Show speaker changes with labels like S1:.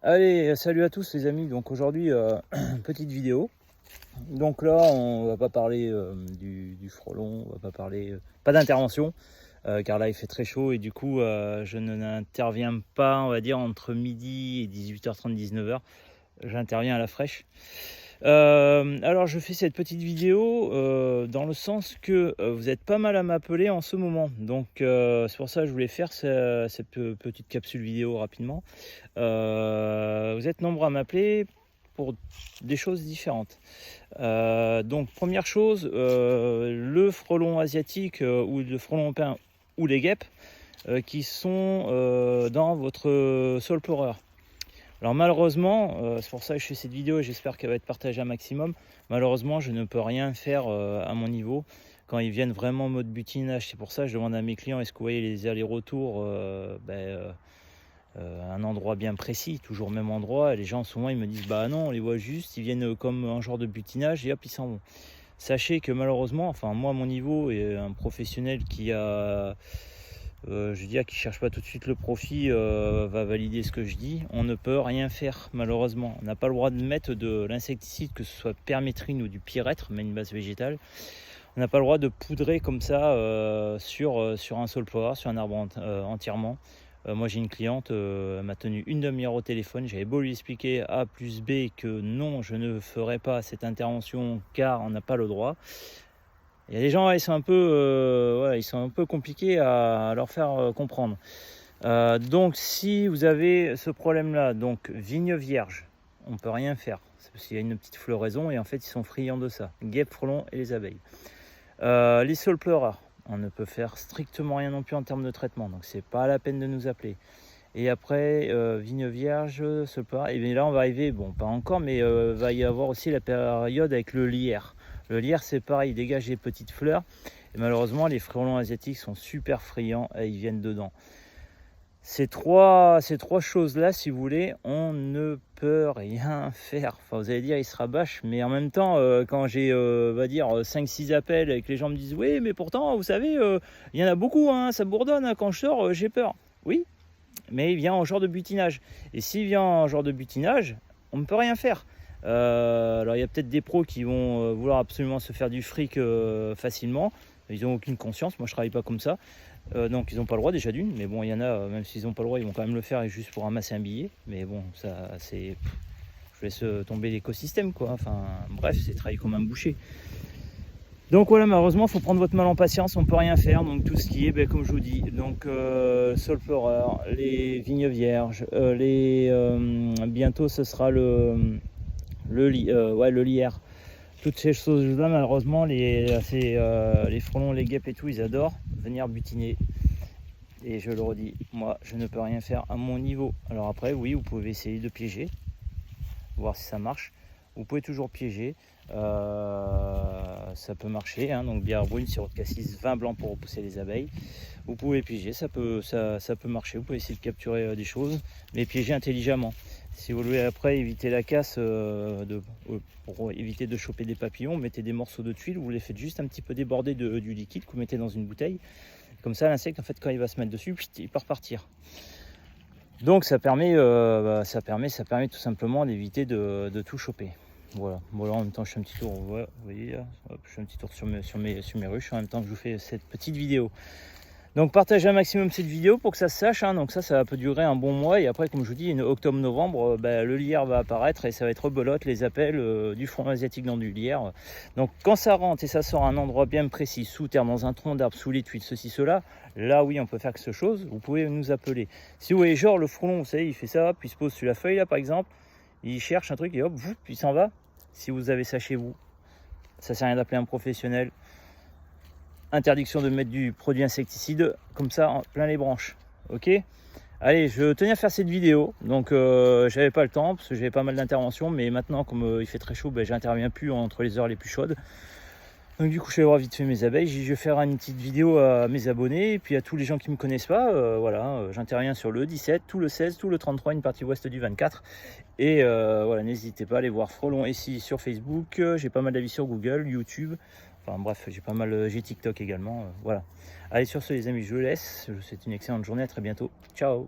S1: Allez, salut à tous les amis. Donc aujourd'hui, petite vidéo. Donc là, on va pas parler du frelon, on va pas parler, pas d'intervention, car là il fait très chaud et du coup je n'interviens pas, on va dire entre midi et 18h30, 19h. J'interviens à la fraîche. Alors je fais cette petite vidéo dans le sens que vous êtes pas mal à m'appeler en ce moment. Donc c'est pour ça que je voulais faire cette petite capsule vidéo rapidement. Vous êtes nombreux à m'appeler pour des choses différentes. Donc première chose, le frelon asiatique ou le frelon européen ou les guêpes qui sont dans votre sol pleureur. Alors malheureusement, c'est pour ça que je fais cette vidéo et j'espère qu'elle va être partagée un maximum. Malheureusement, je ne peux rien faire à mon niveau quand ils viennent vraiment en mode butinage. C'est pour ça que je demande à mes clients, est-ce que vous voyez les allers-retours un endroit bien précis, toujours au même endroit. Et les gens souvent ils me disent bah non, on les voit juste, ils viennent comme un genre de butinage et hop ils s'en vont. Sachez que malheureusement, enfin moi à mon niveau et un professionnel qui a je dis qui cherche pas tout de suite le profit va valider ce que je dis. On ne peut rien faire malheureusement. On n'a pas le droit de mettre de l'insecticide, que ce soit permétrine ou du pyrètre, mais une base végétale. On n'a pas le droit de poudrer comme ça sur un sol pleureur, sur un arbre entièrement. Moi j'ai une cliente, elle m'a tenu une demi-heure au téléphone. J'avais beau lui expliquer A plus B que non, je ne ferai pas cette intervention car on n'a pas le droit. Il y a des gens, ils sont un peu compliqués à leur faire comprendre. Donc si vous avez ce problème-là, donc vigne vierge, on ne peut rien faire. C'est parce qu'il y a une petite floraison et en fait ils sont friands de ça. Guêpes, frelons et les abeilles. Les sols pleureurs, on ne peut faire strictement rien non plus en termes de traitement, donc c'est pas la peine de nous appeler. Et après, vigne vierge, sol pleureur, et bien là on va arriver, bon pas encore, mais va y avoir aussi la période avec le lierre. Le lierre c'est pareil, il dégage des petites fleurs, et malheureusement les frelons asiatiques sont super friands et ils viennent dedans. Ces trois choses-là, si vous voulez, on ne peut rien faire. Enfin, vous allez dire, il se rabâche, mais en même temps, quand j'ai, va dire, 5-6 appels et que les gens me disent « Oui, mais pourtant, vous savez, il y en a beaucoup, hein, ça bourdonne, hein, quand je sors, j'ai peur. » Oui, mais il vient en genre de butinage. Et s'il vient en genre de butinage, on ne peut rien faire. Alors, il y a peut-être des pros qui vont vouloir absolument se faire du fric facilement. Ils n'ont aucune conscience, moi je travaille pas comme ça. Donc ils n'ont pas le droit déjà d'une, mais bon il y en a, même s'ils n'ont pas le droit, ils vont quand même le faire juste pour ramasser un billet. Mais bon, ça c'est. Je laisse tomber l'écosystème quoi. Enfin bref, c'est travailler comme un boucher. Donc voilà, malheureusement, il faut prendre votre mal en patience, on ne peut rien faire. Donc tout ce qui est, comme je vous dis, donc sol pleureur, les vignes vierges, bientôt ce sera le lierre. Toutes ces choses-là, malheureusement, les frelons, les guêpes et tout, ils adorent venir butiner. Et je le redis, moi, je ne peux rien faire à mon niveau. Alors après, oui, vous pouvez essayer de piéger, voir si ça marche. Vous pouvez toujours piéger, ça peut marcher. Hein, donc bière brune, sirop de cassis, vin blanc pour repousser les abeilles. Vous pouvez piéger, ça peut marcher. Vous pouvez essayer de capturer des choses, mais piéger intelligemment. Si vous voulez après éviter la casse, pour éviter de choper des papillons, mettez des morceaux de tuile, vous les faites juste un petit peu déborder du liquide que vous mettez dans une bouteille. Comme ça, l'insecte, en fait, quand il va se mettre dessus, il peut repartir. Donc ça permet tout simplement d'éviter de tout choper. Voilà. Bon, en même temps, je fais un petit tour. Voilà, vous voyez, hop, je fais un petit tour sur mes ruches en même temps que je vous fais cette petite vidéo. Donc partagez un maximum cette vidéo pour que ça se sache. Hein. Donc ça peut durer un bon mois. Et après, comme je vous dis, octobre-novembre, le lierre va apparaître et ça va être rebelote, les appels du frelon asiatique dans du lierre. Donc quand ça rentre et ça sort à un endroit bien précis, sous terre, dans un tronc d'arbre, sous les tuiles, ceci, cela, là oui, on peut faire quelque chose. Vous pouvez nous appeler. Si vous voyez genre le frelon, vous savez, il fait ça, puis il se pose sur la feuille là par exemple, il cherche un truc et hop, puis il s'en va. Si vous avez ça chez vous, ça sert à rien d'appeler un professionnel. Interdiction de mettre du produit insecticide comme ça en plein les branches. Ok, allez, je tenais à faire cette vidéo, donc j'avais pas le temps parce que j'avais pas mal d'interventions, mais maintenant comme il fait très chaud, j'interviens plus entre les heures les plus chaudes. Donc du coup je vais voir vite fait mes abeilles. Je vais faire une petite vidéo à mes abonnés et puis à tous les gens qui me connaissent pas. J'interviens sur le 17, tout le 16, tout le 33, une partie ouest du 24. Et voilà, n'hésitez pas à aller voir Frelon ici sur Facebook. J'ai pas mal d'avis sur Google, YouTube. Enfin bref, j'ai TikTok également. Voilà. Allez, sur ce les amis, je vous laisse. Je vous souhaite une excellente journée. À très bientôt. Ciao.